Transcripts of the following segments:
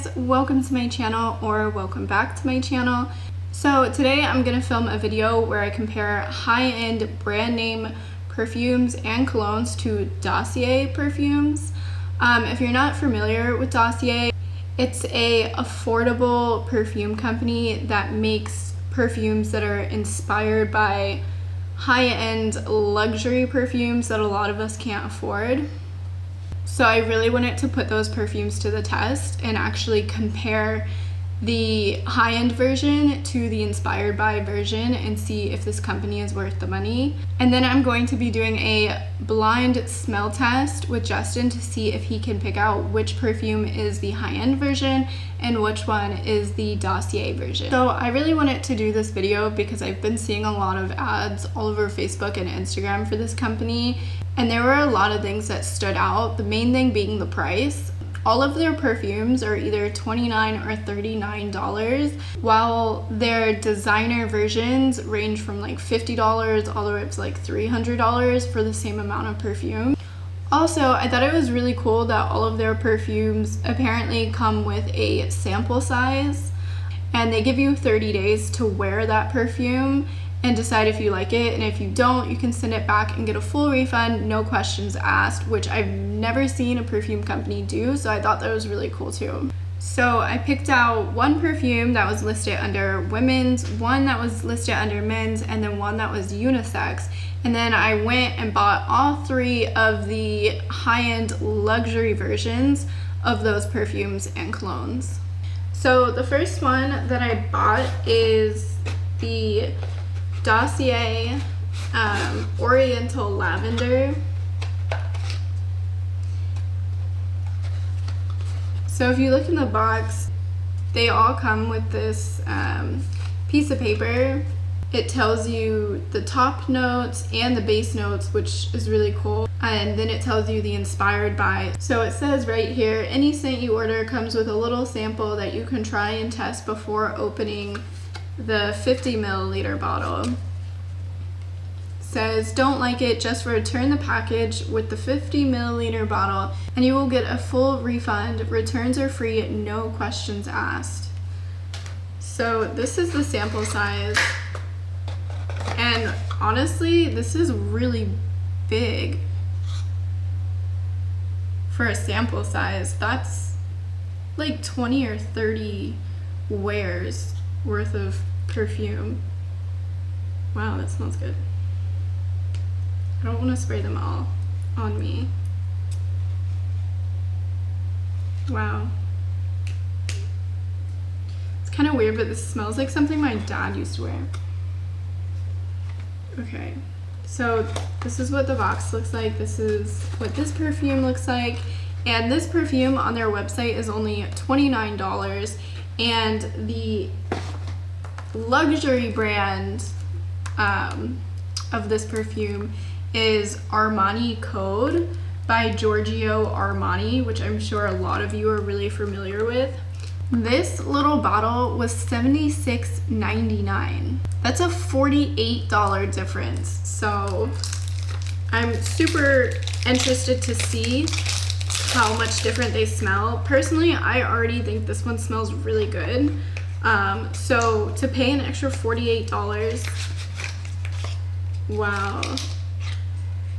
guys, welcome to my channel, or welcome back to my channel. So today I'm gonna film a video where I compare high-end brand name perfumes and colognes to Dossier perfumes. If you're not familiar with Dossier, it's a affordable perfume company that makes perfumes that are inspired by high-end luxury perfumes that a lot of us can't afford. So I really wanted to put those perfumes to the test and actually compare the high-end version to the inspired by version and see if this company is worth the money. And then I'm going to be doing a blind smell test with Justin to see if he can pick out which perfume is the high-end version and which one is the Dossier version. So I really wanted to do this video because I've been seeing a lot of ads all over Facebook and Instagram for this company, and there were a lot of things that stood out, the main thing being the price. All of their perfumes are either $29 or $39, while their designer versions range from like $50 all the way up to like $300 for the same amount of perfume. Also, I thought it was really cool that all of their perfumes apparently come with a sample size, and they give you 30 days to wear that perfume and decide if you like it, and if you don't, you can send it back and get a full refund, no questions asked, which I've never seen a perfume company do, so I thought that was really cool too. So I picked out one perfume that was listed under women's, one that was listed under men's, and then one that was unisex. And then I went and bought all three of the high-end luxury versions of those perfumes and colognes. So the first one that I bought is the Dossier Oriental Lavender. So if you look in the box, they all come with this piece of paper. It tells you the top notes and the base notes, which is really cool. And then it tells you the inspired by. So it says right here, any scent you order comes with a little sample that you can try and test before opening the 50 milliliter bottle. It says, don't like it, just return the package with the 50 milliliter bottle and you will get a full refund. Returns are free, no questions asked. So this is the sample size, and honestly this is really big for a sample size. That's like 20 or 30 wears worth of perfume. Wow, that smells good. I don't want to spray them all on me. Wow. It's kind of weird, but this smells like something my dad used to wear. Okay, so this is what the box looks like. This is what this perfume looks like. And this perfume on their website is only $29. And the luxury brand of this perfume is Armani Code by Giorgio Armani, which I'm sure a lot of you are really familiar with. This little bottle was $76.99. That's a $48 difference. So I'm super interested to see how much different they smell. Personally, I already think this one smells really good. So to pay an extra $48, wow.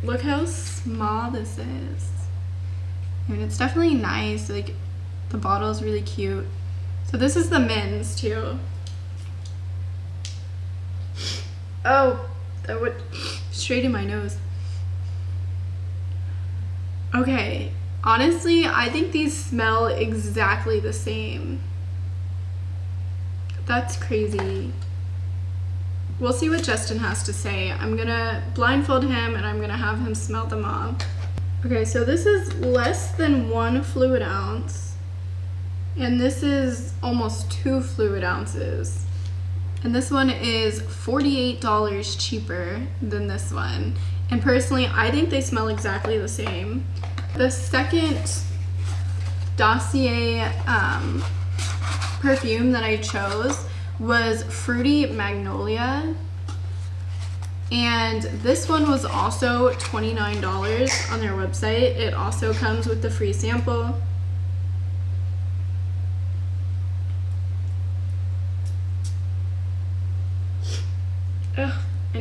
Look how small this is. I mean, it's definitely nice. Like, the bottle is really cute. So this is the men's too. Oh, that went straight in my nose. Okay, honestly, I think these smell exactly the same. That's crazy. We'll see what Justin has to say. I'm gonna blindfold him and I'm gonna have him smell them all. Okay, so this is less than 1 fluid ounce. And this is almost 2 fluid ounces. And this one is $48 cheaper than this one. And personally, I think they smell exactly the same. The second Dossier perfume that I chose was Fruity Magnolia, and this one was also $29 on their website. It also comes with the free sample.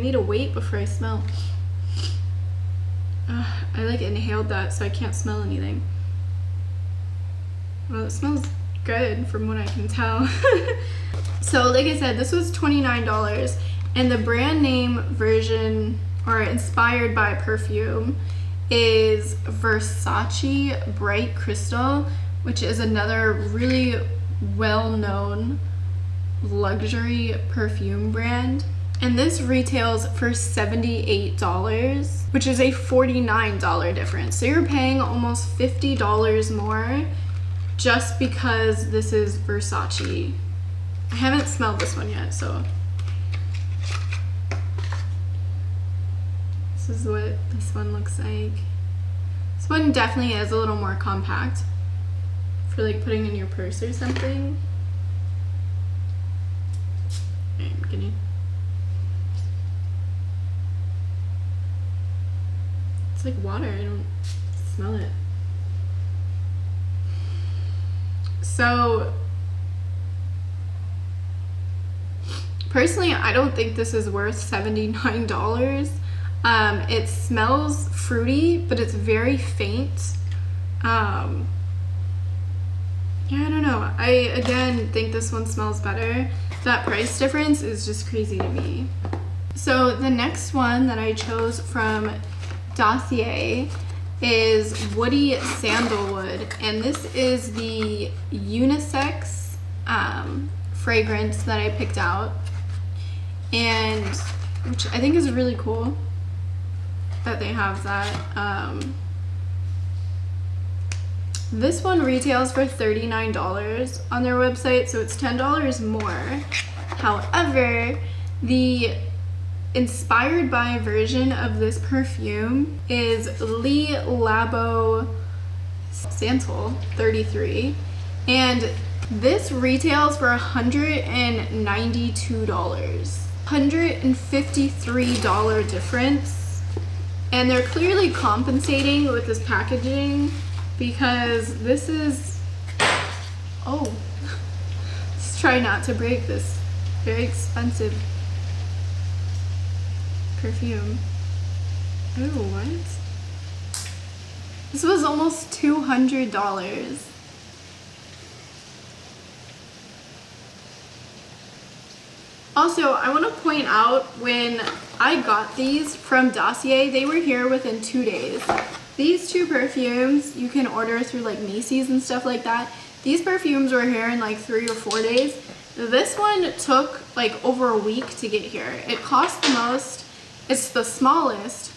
need to wait before I smell. I like inhaled that, so I can't smell anything. Well, it smells good from what I can tell. So like I said, this was $29, and the brand name version, or inspired by Perfume, is Versace Bright Crystal, which is another really well-known luxury perfume brand. And this retails for $78, which is a $49 difference. So you're paying almost $50 more just because this is Versace. I haven't smelled this one yet, so. This is what this one looks like. This one definitely is a little more compact for like putting in your purse or something. I'm gonna. It's like water, I don't smell it. So, personally, I don't think this is worth $79. It smells fruity, but it's very faint. Yeah, I don't know. I, again, think this one smells better. That price difference is just crazy to me. So the next one that I chose from Dossier is Woody Sandalwood, and this is the unisex fragrance that I picked out, and which I think is really cool that they have that. This one retails for $39 on their website, so it's $10 more. However, the inspired by version of this perfume is Le Labo Santal 33, and this retails for $192. $153 difference, and they're clearly compensating with this packaging because this is, oh, let's try not to break this very expensive perfume. Oh, what? This was almost $200. Also, I want to point out, when I got these from Dossier, they were here within 2 days. These two perfumes you can order through like Macy's and stuff like that. These perfumes were here in like 3 or 4 days. This one took like over a week to get here. It cost the most. It's the smallest.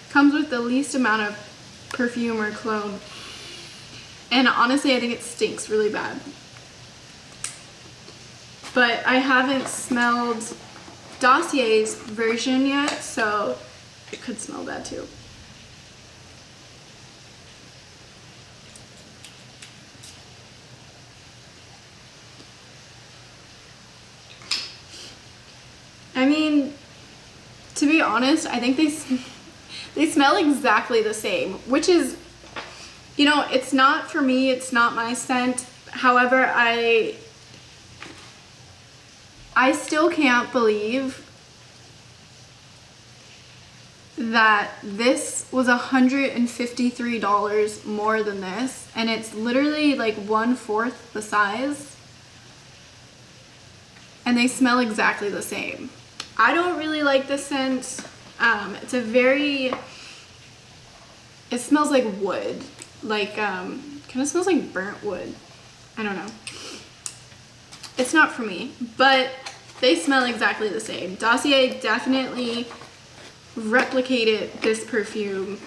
Comes with the least amount of perfume or cologne. And honestly, I think it stinks really bad. But I haven't smelled Dossier's version yet, so it could smell bad too. I mean, to be honest, I think they smell exactly the same, which is, you know, it's not for me, it's not my scent. However, I still can't believe that this was $153 more than this, and it's literally like 1/4 the size, and they smell exactly the same. I don't really like this scent. It's a very, it smells like wood, like kind of smells like burnt wood. I don't know. It's not for me, but they smell exactly the same. Dossier definitely replicated this perfume,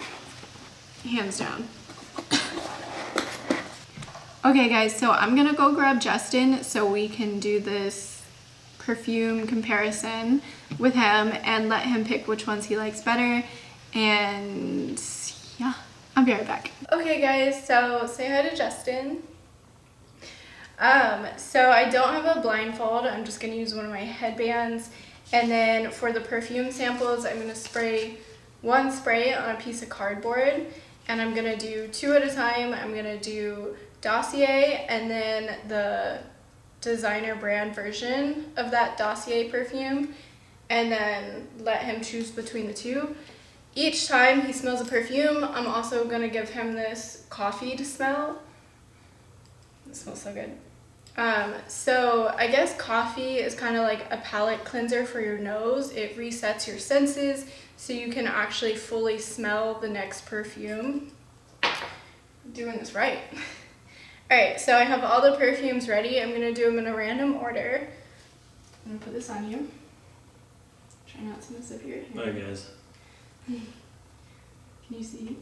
hands down. Okay guys, so I'm gonna go grab Justin so we can do this perfume comparison with him and let him pick which ones he likes better, and yeah, I'll be right back. Okay guys, so say hi to Justin. So I don't have a blindfold, I'm just gonna use one of my headbands, and then for the perfume samples, I'm gonna spray one spray on a piece of cardboard, and I'm gonna do 2 at a time. I'm gonna do Dossier and then the designer brand version of that Dossier perfume, and then let him choose between the two. Each time he smells a perfume, I'm also gonna give him this coffee to smell. It smells so good. So I guess coffee is kind of like a palate cleanser for your nose. It resets your senses so you can actually fully smell the next perfume. I'm doing this right. All right, so I have all the perfumes ready. I'm gonna do them in a random order. I'm gonna put this on you. Try not to mess up your hair. Bye, guys. Can you see?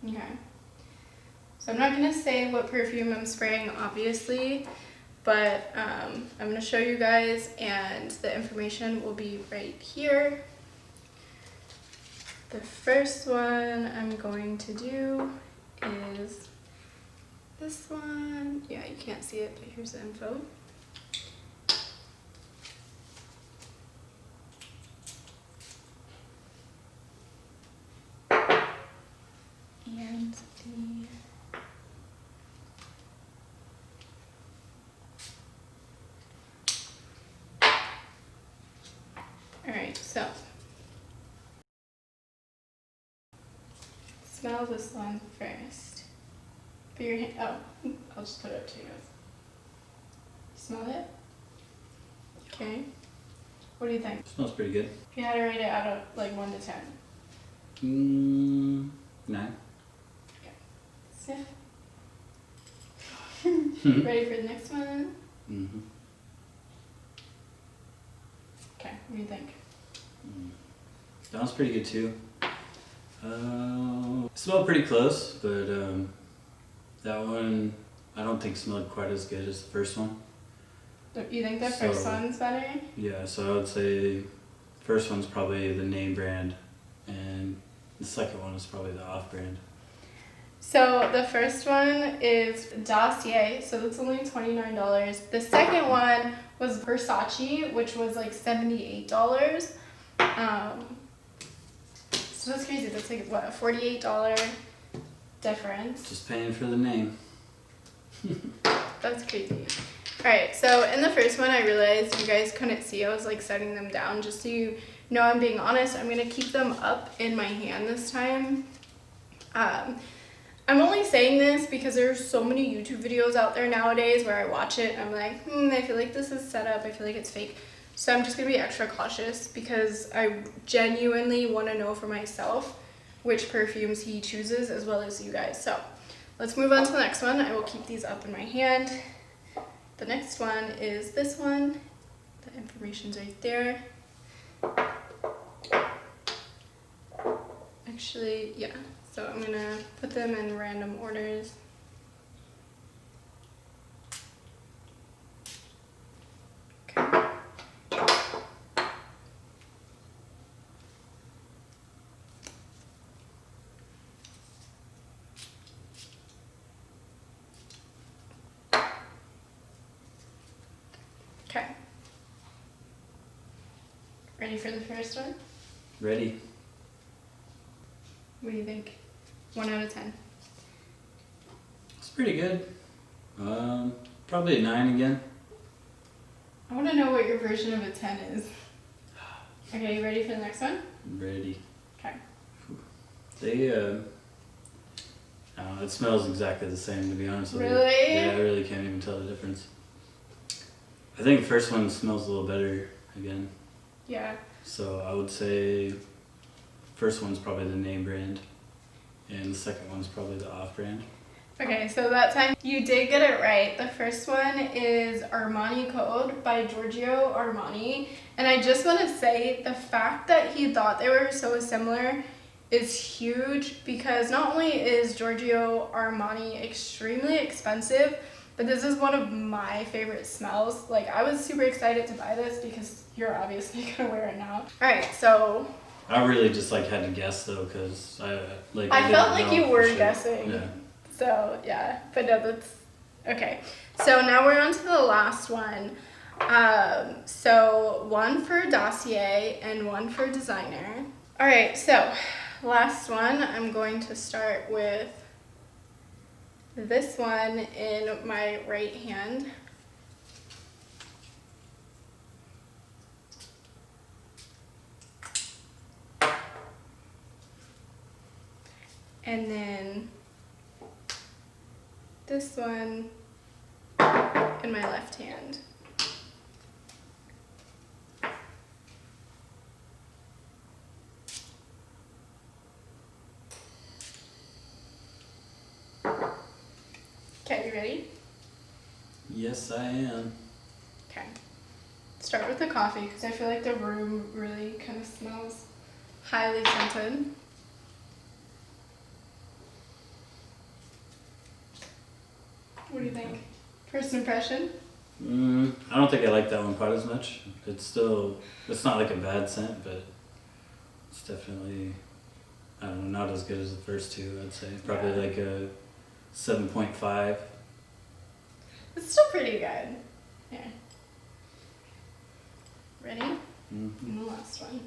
Okay. So I'm not gonna say what perfume I'm spraying, obviously, but I'm gonna show you guys, and the information will be right here. The first one I'm going to do is this one. Yeah, you can't see it, but here's the info. And the Alright, so smell this one first. Put your hand, oh, I'll just put it up to you guys. Smell it? Okay. What do you think? Smells pretty good. If you had to rate it out of like 1 to 10. 9. Sniff. Ready for the next one? Mm-hmm. Okay, what do you think? That one's pretty good too. Smelled pretty close, but that one I don't think smelled quite as good as the first one. You think the first one's better? Yeah, so I would say first one's probably the name brand, and the second one is probably the off brand. So the first one is Dossier, so that's only $29. The second one was Versace, which was like $78. So that's crazy. That's like what, a $48 difference. Just paying for the name. That's crazy. Alright, so in the first one I realized you guys couldn't see. I was like setting them down. Just so you know I'm being honest, I'm gonna keep them up in my hand this time. I'm only saying this because there's so many YouTube videos out there nowadays where I watch it and I'm like, I feel like this is set up, I feel like it's fake. So I'm just gonna be extra cautious because I genuinely want to know for myself which perfumes he chooses as well as you guys. So let's move on to the next one. I will keep these up in my hand. The next one is this one. The information's right there. Actually, yeah. So I'm gonna put them in random orders. Okay. Okay. Ready for the first one? Ready. What do you think? 1 out of 10. It's pretty good. Probably a 9 again. I want to know what your version of a 10 is. Okay, you ready for the next one? I'm ready. Okay. They, I don't know, it smells exactly the same, to be honest with you. Really? Yeah, I really can't even tell the difference. I think the first one smells a little better again. Yeah. So I would say first one's probably the name brand, and the second one's probably the off brand. Okay, so that time you did get it right. The first one is Armani Code by Giorgio Armani. And I just want to say the fact that he thought they were so similar is huge, because not only is Giorgio Armani extremely expensive, but this is one of my favorite smells. Like, I was super excited to buy this because you're obviously gonna wear it now. All right, so I really just had to guess though, because I felt like you were sure. guessing. Yeah. So yeah, but no, that's okay. So now we're on to the last one. So one for Dossier and one for Designer. All right, so last one, I'm going to start with this one in my right hand. and then this one in my left hand. Okay, you ready? Yes, I am. Okay. Start with the coffee because I feel like the room really kind of smells highly scented. What do you think? First impression? I don't think I like that one quite as much. It's not like a bad scent, but it's definitely, I don't know, not as good as the first two, I'd say. Probably like a 7.5. It's still pretty good. Here. Ready? And the last one.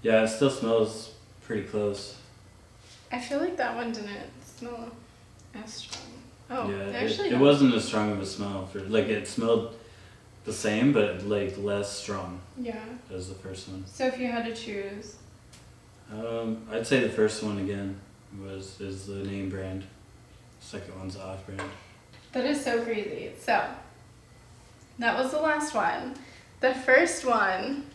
Yeah, it still smells pretty close. I feel like that one didn't smell as strong. Oh, Yeah, actually it wasn't as strong of a smell. It smelled the same, but like less strong. Yeah. As the first one. So if you had to choose, I'd say the first one again is the name brand. Second one's the off brand. that is so crazy. So that was the last one. The first one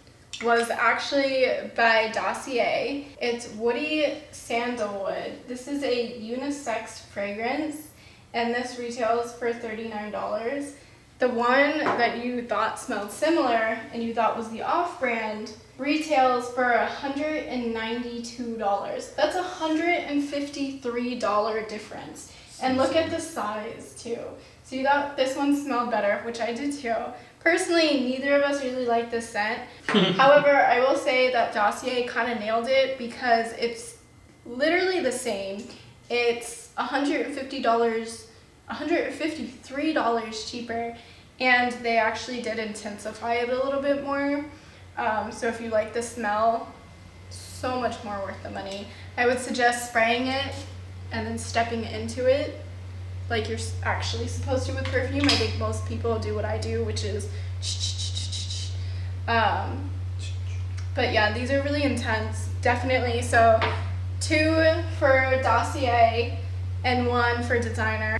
was actually by Dossier. It's Woody Sandalwood. This is a unisex fragrance, and this retails for $39. The one that you thought smelled similar and you thought was the off-brand retails for $192. That's a $153 difference. And look at the size too. So you thought this one smelled better, which I did too. Personally, neither of us really like this scent. However, I will say that Dossier kind of nailed it because it's literally the same. It's $153 cheaper, and they actually did intensify it a little bit more. So if you like the smell, so much more worth the money. I would suggest spraying it and then stepping into it like you're actually supposed to with perfume. I think most people do what I do, which is but yeah, these are really intense, definitely. So 2 for Dossier and 1 for designer.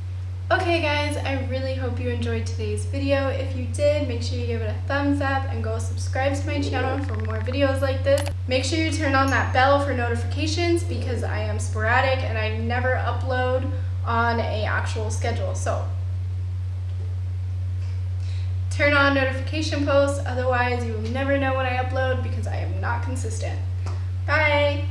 Okay guys, I really hope you enjoyed today's video. If you did, make sure you give it a thumbs up and go subscribe to my channel for more videos like this. Make sure you turn on that bell for notifications because I am sporadic and I never upload on a actual schedule. So turn on notification posts, otherwise you will never know when I upload because I am not consistent. Bye!